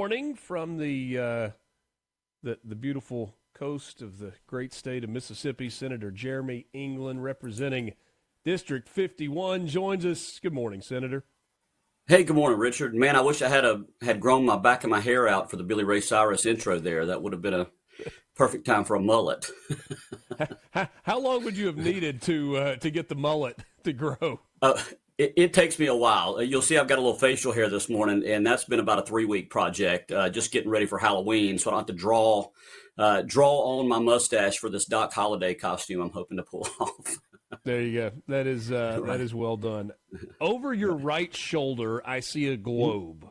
Morning from the beautiful coast of the great state of Mississippi. Senator Jeremy England, representing District 51, joins us. Good morning, Senator. Hey, good morning, Richard. Man, I wish I had grown my back of my hair out for the Billy Ray Cyrus intro there. That would have been a perfect time for a mullet. How long would you have needed to get the mullet to grow? It takes me a while. You'll see I've got a little facial hair this morning, and that's been about a 3-week project, just getting ready for Halloween, so I don't have to draw on my mustache for this Doc Holliday costume I'm hoping to pull off. There you go. That is Right. that is well done. Over your right shoulder, I see a globe.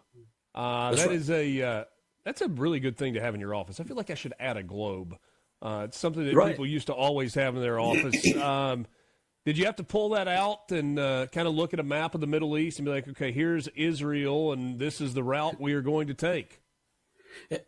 That's That right. is that's a really good thing to have in your office. I feel like I should add a globe. It's something that Right. people used to always have in their office. Did you have to pull that out and kind of look at a map of the Middle East and be like, okay, here's Israel, and this is the route we are going to take?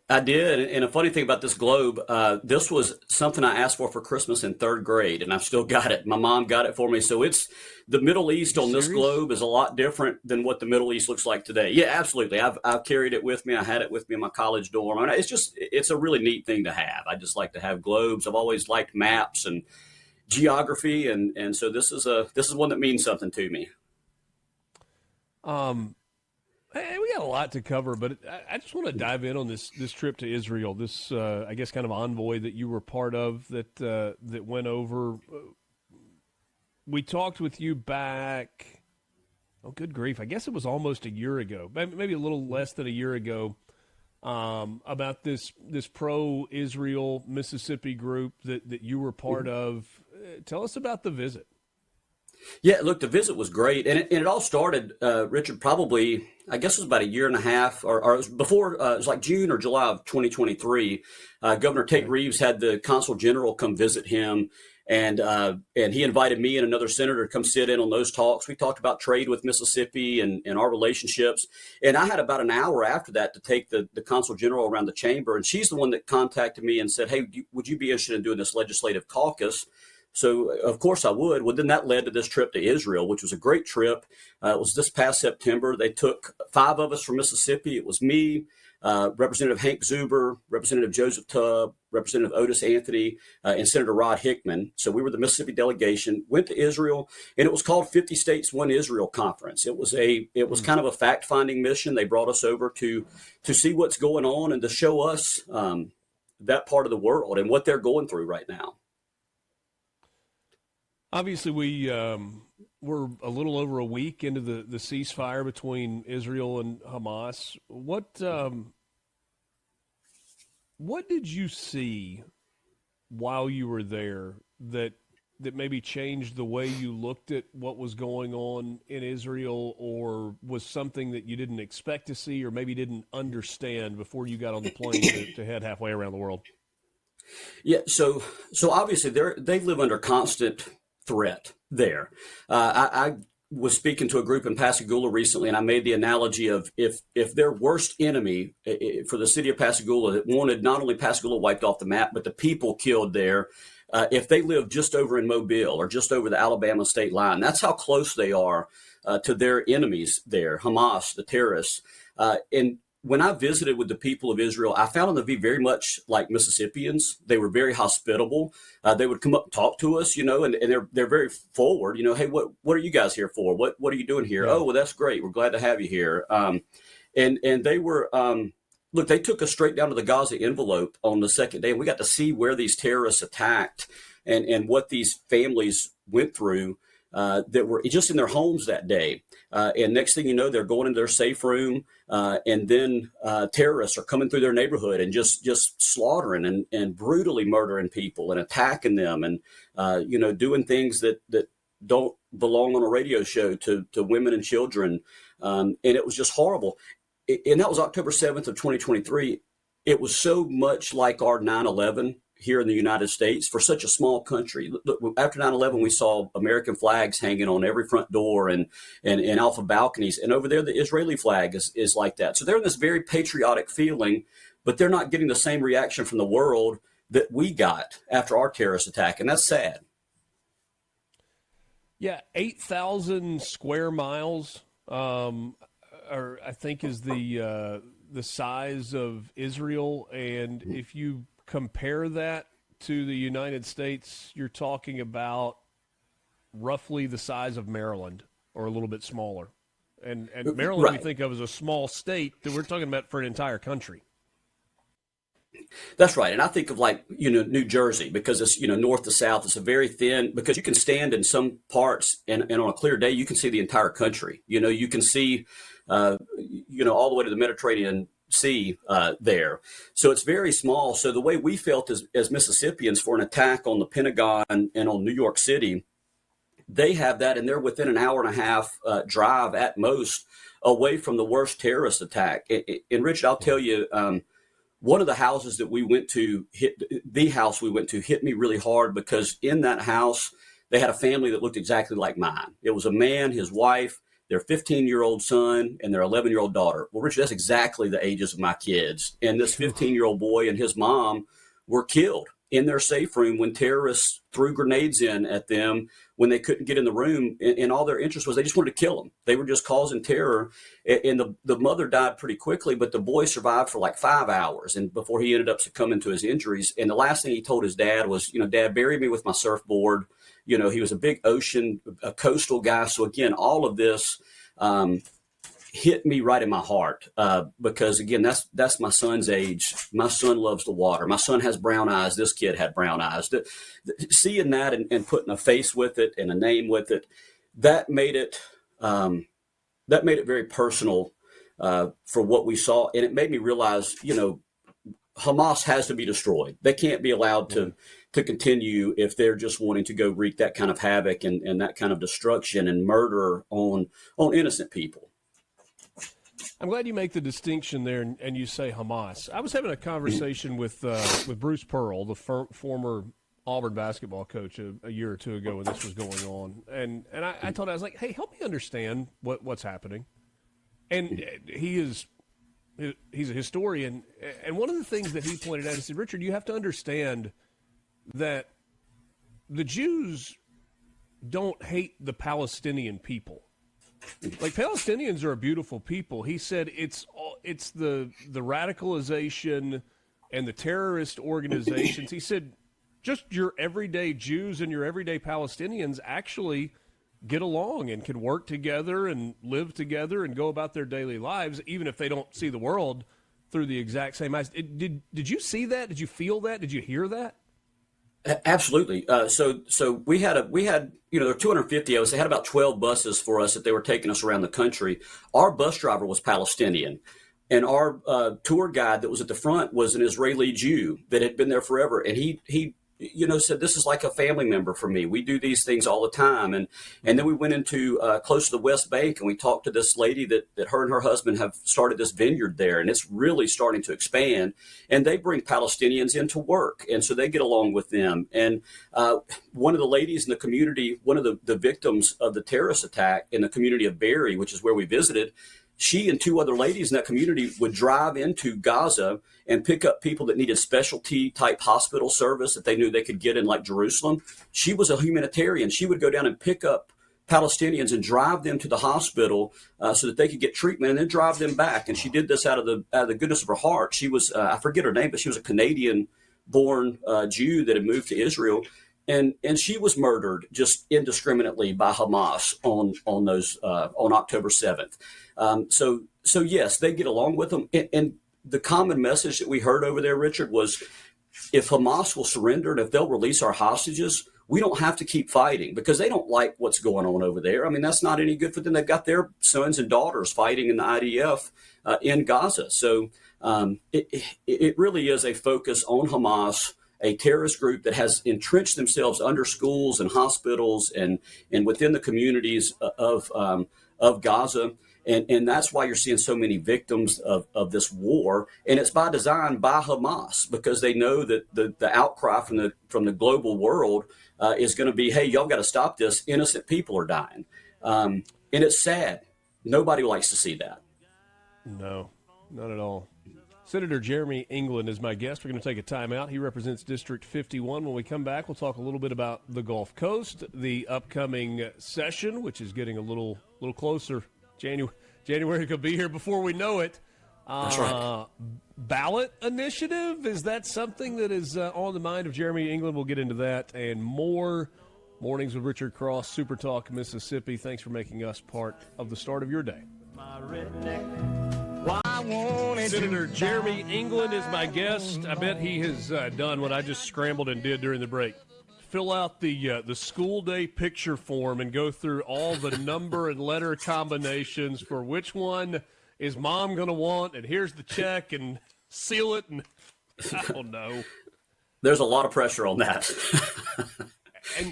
I did. And a funny thing about this globe, this was something I asked for Christmas in 3rd grade, and I've still got it. My mom got it for me. So it's the Middle East Are you on this serious? globe is a lot different than what the Middle East looks like today. Yeah, absolutely. I've carried it with me. I had it with me in my college dorm. I mean, it's a really neat thing to have. I just like to have globes. I've always liked maps and geography, and so this is one that means something to me. Um, Hey, we got a lot to cover, but I just want to dive in on this trip to Israel. This I guess kind of envoy that you were part of that went over. We talked with you back. Oh, good grief! I guess it was almost a year ago, maybe a little less than a year ago, about this pro-Israel Mississippi group that you were part of. Tell us about the visit. Yeah, look, the visit was great, and it all started, Richard, probably I guess it was about a year and a half, or it was before. It was like June or July of 2023. Governor Tate Okay. Reeves had the consul general come visit him, and he invited me and another senator to come sit in on those talks. We talked about trade with Mississippi and our relationships, and I had about an hour after that to take the consul general around the chamber, and she's the one that contacted me and said, "Hey, would you be interested in doing this legislative caucus?" So, of course, I would. Well, then that led to this trip to Israel, which was a great trip. It was this past September. They took 5 of us from Mississippi. It was me, Representative Hank Zuber, Representative Joseph Tubb, Representative Otis Anthony, and Senator Rod Hickman. So we were the Mississippi delegation, went to Israel, and it was called 50 States, One Israel Conference. It was kind of a fact-finding mission. They brought us over to see what's going on and to show us that part of the world and what they're going through right now. Obviously, we're a little over a week into the ceasefire between Israel and Hamas. What did you see while you were there that maybe changed the way you looked at what was going on in Israel, or was something that you didn't expect to see, or maybe didn't understand before you got on the plane to head halfway around the world? Yeah, so obviously they live under constant threat there. I was speaking to a group in Pascagoula recently, and I made the analogy of if their worst enemy for the city of Pascagoula that wanted not only Pascagoula wiped off the map, but the people killed there, if they live just over in Mobile or just over the Alabama state line, that's how close they are to their enemies there, Hamas, the terrorists. And when I visited with the people of Israel, I found them to be very much like Mississippians. They were very hospitable. They would come up and talk to us, and they're very forward. Hey, what are you guys here for? What are you doing here? Yeah. Oh, well, that's great. We're glad to have you here. And they were look. They took us straight down to the Gaza envelope on the second day, and we got to see where these terrorists attacked and what these families went through that were just in their homes that day. And next thing you know, they're going into their safe room, and then terrorists are coming through their neighborhood and just slaughtering and brutally murdering people and attacking them and doing things that don't belong on a radio show to women and children. And it was just horrible. And that was October 7th of 2023. It was so much like our 9/11 here in the United States for such a small country. Look, after 9/11, we saw American flags hanging on every front door and off of balconies. And over there, the Israeli flag is like that. So they're in this very patriotic feeling, but they're not getting the same reaction from the world that we got after our terrorist attack. And that's sad. Yeah, 8,000 square miles, or I think is the size of Israel, and if you compare that to the United States, you're talking about roughly the size of Maryland or a little bit smaller. And Maryland Right. we think of as a small state that we're talking about for an entire country. That's right. And I think of like, New Jersey, because it's, north to south. It's a very thin, because you can stand in some parts and on a clear day, you can see the entire country. You can see, all the way to the Mediterranean Sea there. So it's very small. So the way we felt as Mississippians for an attack on the Pentagon and on New York City, they have that, and they're within an hour and a half drive at most away from the worst terrorist attack. And Rich, I'll tell you, one of the houses that we went to, hit me really hard, because in that house, they had a family that looked exactly like mine. It was a man, his wife, their 15-year-old son, and their 11-year-old daughter. Well, Richard, that's exactly the ages of my kids. And this 15-year-old boy and his mom were killed in their safe room when terrorists threw grenades in at them when they couldn't get in the room. And all their interest was they just wanted to kill them. They were just causing terror. And the mother died pretty quickly, but the boy survived for like 5 hours and before he ended up succumbing to his injuries. And the last thing he told his dad was, Dad, bury me with my surfboard. He was a big a coastal guy. So again, all of this hit me right in my heart because again, that's my son's age. My son loves the water. My son has brown eyes. This kid had brown eyes. Seeing that and putting a face with it and a name with it, that made it very personal for what we saw, and it made me realize, Hamas has to be destroyed. They can't be allowed to continue if they're just wanting to go wreak that kind of havoc and that kind of destruction and murder on innocent people. I'm glad you make the distinction there and you say Hamas. I was having a conversation with Bruce Pearl, the former Auburn basketball coach, a year or two ago when this was going on. And I told him, I was like, hey, help me understand what's happening. And he's a historian. And one of the things that he pointed out, he said, Richard, you have to understand that the Jews don't hate the Palestinian people. Like, Palestinians are a beautiful people. He said it's the radicalization and the terrorist organizations. He said just your everyday Jews and your everyday Palestinians actually get along and can work together and live together and go about their daily lives, even if they don't see the world through the exact same eyes. Did you see that? Did you feel that? Did you hear that? Absolutely. So we had there were 250 of us. They had about 12 buses for us that they were taking us around the country. Our bus driver was Palestinian, and our tour guide that was at the front was an Israeli Jew that had been there forever. And he said, this is like a family member for me. We do these things all the time. And then we went into close to the West Bank, and we talked to this lady that her and her husband have started this vineyard there, and it's really starting to expand. And they bring Palestinians into work, and so they get along with them. And one of the ladies in the community, one of the victims of the terrorist attack in the community of Berry, which is where we visited, she and two other ladies in that community would drive into Gaza and pick up people that needed specialty type hospital service that they knew they could get in, like Jerusalem. She was a humanitarian. She would go down and pick up Palestinians and drive them to the hospital so that they could get treatment, and then drive them back. And she did this out of the goodness of her heart. She was, I forget her name, but she was a Canadian-born Jew that had moved to Israel. And she was murdered just indiscriminately by Hamas on October 7th. So yes, they get along with them. And the common message that we heard over there, Richard, was if Hamas will surrender and if they'll release our hostages, we don't have to keep fighting, because they don't like what's going on over there. I mean, that's not any good for them. They've got their sons and daughters fighting in the IDF in Gaza. So it really is a focus on Hamas, a terrorist group that has entrenched themselves under schools and hospitals and within the communities of Gaza. And that's why you're seeing so many victims of this war. And it's by design by Hamas, because they know that the outcry from the global world is going to be, hey, y'all got to stop this. Innocent people are dying. And it's sad. Nobody likes to see that. No, not at all. Senator Jeremy England is my guest. We're going to take a timeout. He represents District 51. When we come back, we'll talk a little bit about the Gulf Coast, the upcoming session, which is getting a little closer. January could be here before we know it. That's right. Ballot initiative, is that something that is on the mind of Jeremy England? We'll get into that and more. Mornings with Richard Cross, Super Talk, Mississippi. Thanks for making us part of the start of your day. Senator Jeremy England is my guest. I bet he has done what I just scrambled and did during the break. Fill out the school day picture form and go through all the number and letter combinations for which one is mom going to want, and here's the check, and seal it, and I don't know. There's a lot of pressure on that.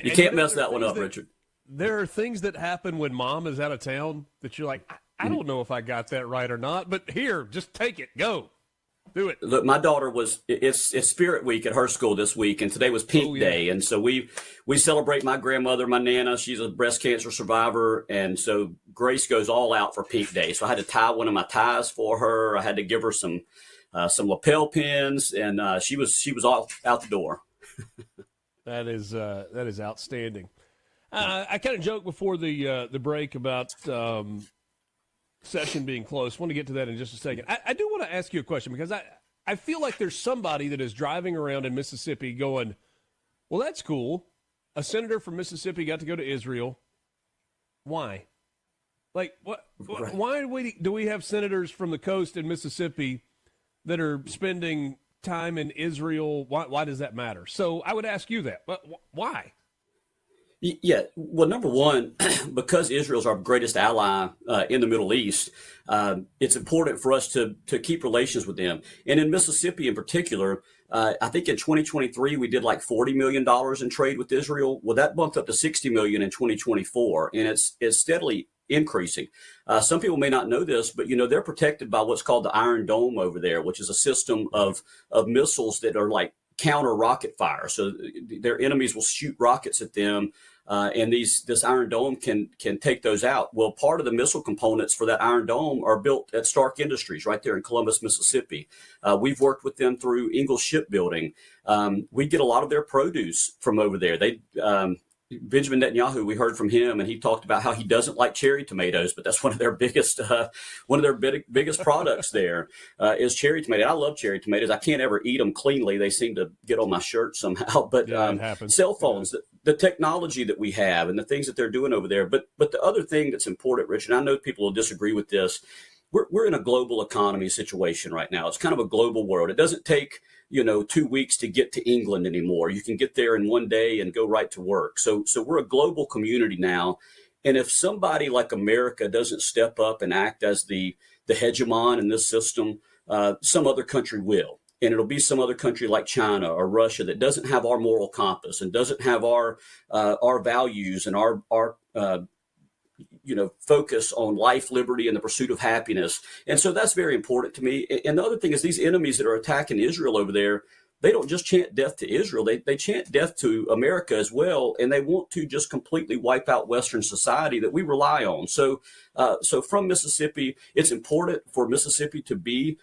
You can't mess that one up, Richard. There are things that happen when mom is out of town that you're like, I don't know if I got that right or not, but here, just take it. Go. Do it. Look, my daughter it's Spirit Week at her school this week, and today was Pink Day. And so we celebrate my grandmother, my Nana. She's a breast cancer survivor. And so Grace goes all out for Pink Day. So I had to tie one of my ties for her. I had to give her some lapel pins, and she was all out the door. That is outstanding. I kind of joked before the break about session being close. I want to get to that in just a second. I do want to ask you a question because I feel like there's somebody that is driving around in Mississippi going, well, that's cool. A senator from Mississippi got to go to Israel. Why? Like, what? Right. Why do we have senators from the coast in Mississippi that are spending time in Israel? Why does that matter? So I would ask you that. Why? Yeah, well, number one, because Israel's our greatest ally in the Middle East, it's important for us to keep relations with them. And in Mississippi in particular, I think in 2023, we did like $40 million in trade with Israel. Well, that bumped up to $60 million in 2024, and it's steadily increasing. Some people may not know this, but, they're protected by what's called the Iron Dome over there, which is a system of missiles that are like counter rocket fire. So their enemies will shoot rockets at them. And this Iron Dome can take those out. Well, part of the missile components for that Iron Dome are built at Stark Industries right there in Columbus, Mississippi. We've worked with them through Ingalls Shipbuilding. We get a lot of their produce from over there. Benjamin Netanyahu, we heard from him, and he talked about how he doesn't like cherry tomatoes, but that's one of their biggest products there is cherry tomato. I love cherry tomatoes. I can't ever eat them cleanly. They seem to get on my shirt somehow. But it happens. Cell phones, the technology that we have, and the things that they're doing over there. But the other thing that's important, Rich, and I know people will disagree with this. We're in a global economy situation right now. It's kind of a global world. It doesn't take 2 weeks to get to England anymore. You can get there in one day and go right to work. So we're a global community now. And if somebody like America doesn't step up and act as the hegemon in this system, some other country will. And it'll be some other country like China or Russia that doesn't have our moral compass and doesn't have our values and our focus on life, liberty, and the pursuit of happiness. And so that's very important to me. And the other thing is these enemies that are attacking Israel over there, they don't just chant death to Israel. They chant death to America as well. And they want to just completely wipe out Western society that we rely on. So from Mississippi, it's important for Mississippi to be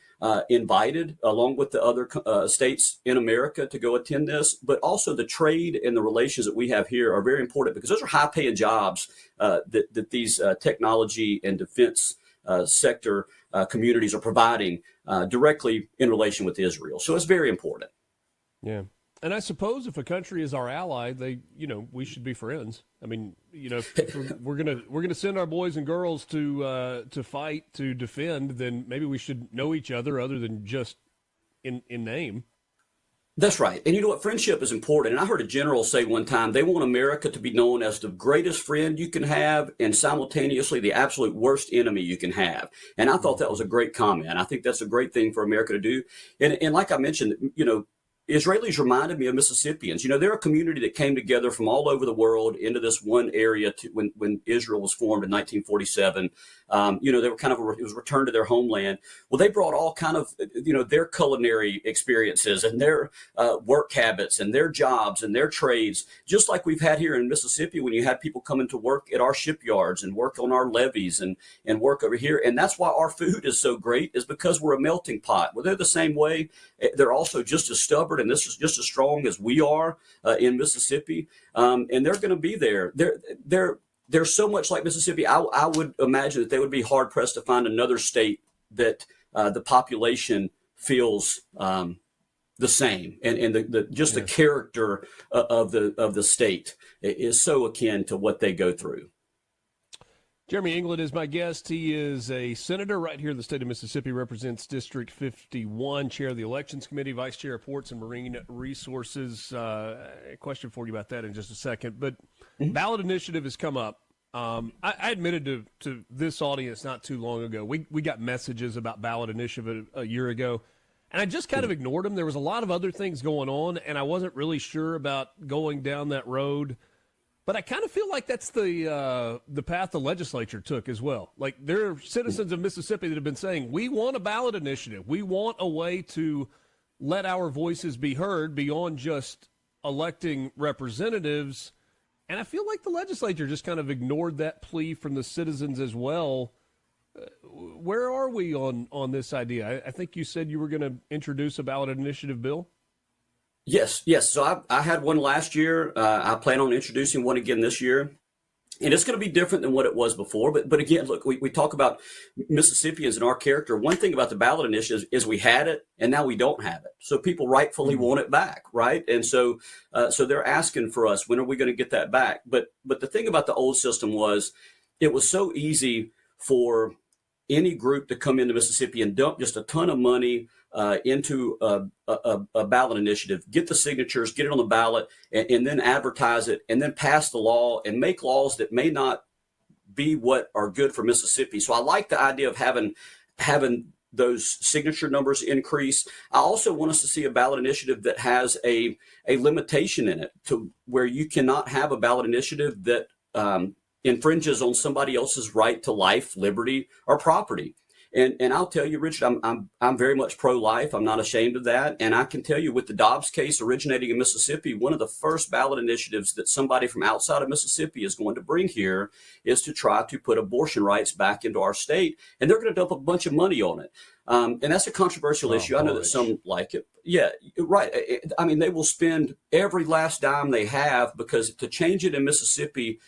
invited along with the other states in America to go attend this. But also the trade and the relations that we have here are very important because those are high paying jobs that these technology and defense sector communities are providing directly in relation with Israel. So it's very important. Yeah. And I suppose if a country is our ally, we should be friends. I mean, if we're gonna send our boys and girls to fight, to defend, then maybe we should know each other other than just in name. That's right. And you know what? Friendship is important. And I heard a general say one time, they want America to be known as the greatest friend you can have and simultaneously the absolute worst enemy you can have. And I thought that was a great comment. I think that's a great thing for America to do. And like I mentioned, Israelis reminded me of Mississippians. They're a community that came together from all over the world into this one area when Israel was formed in 1947. They were it was returned to their homeland. Well, they brought all kind of, their culinary experiences and their work habits and their jobs and their trades, just like we've had here in Mississippi when you had people coming to work at our shipyards and work on our levees and work over here. And that's why our food is so great, is because we're a melting pot. Well, they're the same way. They're also just as stubborn, and this is just as strong as we are in Mississippi. And they're going to be there. They're so much like Mississippi. I would imagine that they would be hard pressed to find another state that the population feels the same, and the character of the state is so akin to what they go through. Jeremy England is my guest. He is a senator right here in the state of Mississippi, represents District 51, chair of the Elections Committee, vice chair of Ports and Marine Resources. A question for you about that in just a second. But ballot initiative has come up. I admitted to this audience not too long ago, we got messages about ballot initiative a year ago, and I just kind of ignored them. There was a lot of other things going on, and I wasn't really sure about going down that road. But I kind of feel like that's the path the legislature took as well. Like, there are citizens of Mississippi that have been saying, we want a ballot initiative. We want a way to let our voices be heard beyond just electing representatives. And I feel like the legislature just kind of ignored that plea from the citizens as well. Where are we on this idea? I think you said you were going to introduce a ballot initiative bill. Yes. So I had one last year. I plan on introducing one again this year. And it's going to be different than what it was before. But again, look, we talk about Mississippians and our character. One thing about the ballot initiative is we had it and now we don't have it. So people rightfully want it back, right? And so they're asking for us, when are we going to get that back? But the thing about the old system was it was so easy for any group to come into Mississippi and dump just a ton of money into a ballot initiative, get the signatures, get it on the ballot, and then advertise it, and then pass the law and make laws that may not be what are good for Mississippi. So I like the idea of having those signature numbers increase. I also want us to see a ballot initiative that has a limitation in it, to where you cannot have a ballot initiative that infringes on somebody else's right to life, liberty, or property. And I'll tell you, Richard, I'm very much pro-life. I'm not ashamed of that. And I can tell you, with the Dobbs case originating in Mississippi, one of the first ballot initiatives that somebody from outside of Mississippi is going to bring here is to try to put abortion rights back into our state. And they're going to dump a bunch of money on it. And that's a controversial issue. I know that some like it. Yeah, right. I mean, they will spend every last dime they have, because to change it in Mississippi,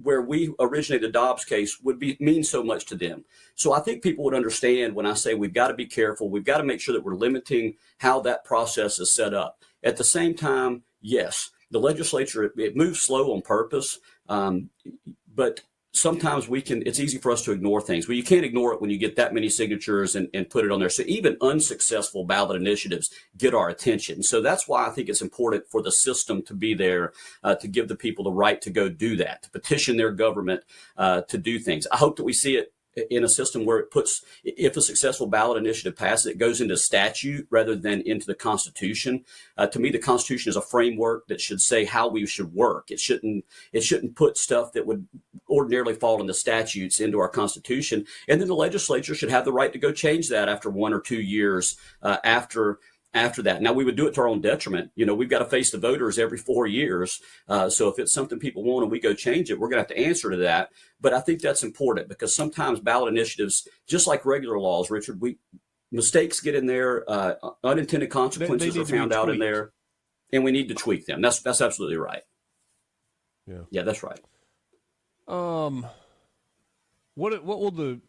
where we originated the Dobbs case, would mean so much to them. So I think people would understand when I say we've got to be careful. We've got to make sure that we're limiting how that process is set up. At the same time, yes, the legislature, it moves slow on purpose, but sometimes it's easy for us to ignore things. Well, you can't ignore it when you get that many signatures and put it on there. So even unsuccessful ballot initiatives get our attention. So that's why I think it's important for the system to be there, to give the people the right to go do that, to petition their government to do things. I hope that we see it in a system where it puts, if a successful ballot initiative passes, it goes into statute rather than into the Constitution. To me, the Constitution is a framework that should say how we should work. It shouldn't put stuff that would ordinarily fall into statutes into our Constitution. And then the legislature should have the right to go change that after 1 or 2 years after that. Now, we would do it to our own detriment. You know, we've got to face the voters every 4 years. So if it's something people want and we go change it, we're going to have to answer to that. But I think that's important, because sometimes ballot initiatives, just like regular laws, Richard, mistakes get in there, unintended consequences are found out in there, and we need to tweak them. That's absolutely right. Yeah, that's right. What will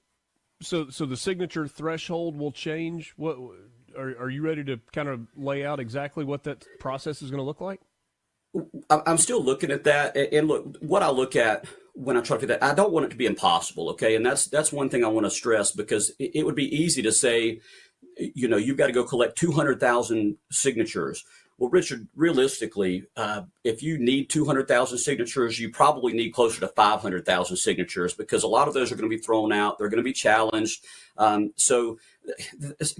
so the signature threshold will change? What are you ready to kind of lay out exactly what that process is going to look like? I'm still looking at that. And look, what I look at when I try to do that, I don't want it to be impossible. Okay. And that's one thing I want to stress, because it would be easy to say, you know, you've got to go collect 200,000 signatures. Well, Richard, realistically, if you need 200,000 signatures, you probably need closer to 500,000 signatures, because a lot of those are going to be thrown out. They're going to be challenged. So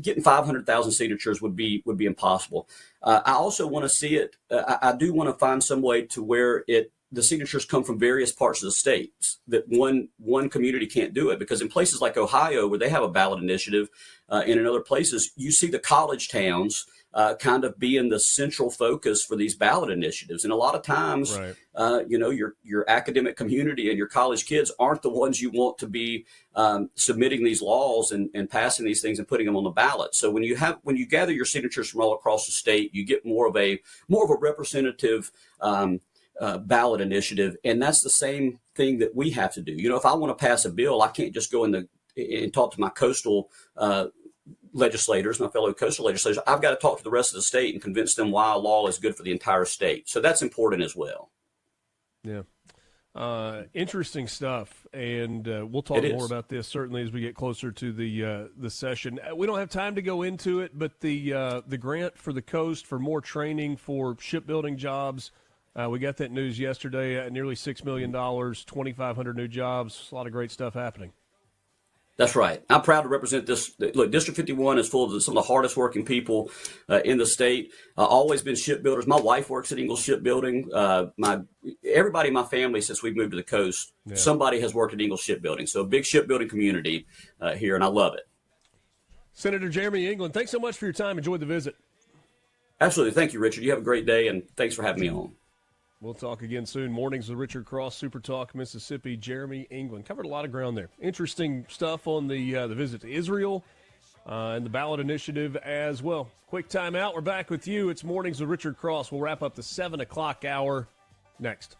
getting 500,000 signatures would be impossible. I also want to see it. I do want to find some way to where the signatures come from various parts of the states, that one community can't do it, because in places like Ohio, where they have a ballot initiative, and in other places, you see the college towns kind of being the central focus for these ballot initiatives. And a lot of times, right, you know, your academic community and your college kids aren't the ones you want to be submitting these laws and passing these things and putting them on the ballot. So when you gather your signatures from all across the state, you get more of a representative ballot initiative. And that's the same thing that we have to do. You know, if I want to pass a bill, I can't just go and talk to my coastal legislators, my fellow coastal legislators, I've got to talk to the rest of the state and convince them why a law is good for the entire state. So that's important as well. Yeah. Interesting stuff, and we'll talk more about this certainly as we get closer to the session. We don't have time to go into it, but the grant for the coast for more training for shipbuilding jobs, we got that news yesterday. Nearly $6 million, 2,500 new jobs. A lot of great stuff happening. That's right. I'm proud to represent this. Look, District 51 is full of some of the hardest working people in the state. Always been shipbuilders. My wife works at Ingalls Shipbuilding. Everybody in my family, since we've moved to the coast, somebody has worked at Ingalls Shipbuilding. So a big shipbuilding community here, and I love it. Senator Jeremy England, thanks so much for your time. Enjoyed the visit. Absolutely. Thank you, Richard. You have a great day, and thanks for having me on. We'll talk again soon. Mornings with Richard Cross, SuperTalk, Mississippi. Jeremy England. Covered a lot of ground there. Interesting stuff on the visit to Israel and the Ballot initiative as well. Quick time out. We're back with you. It's Mornings with Richard Cross. We'll wrap up the 7 o'clock hour next.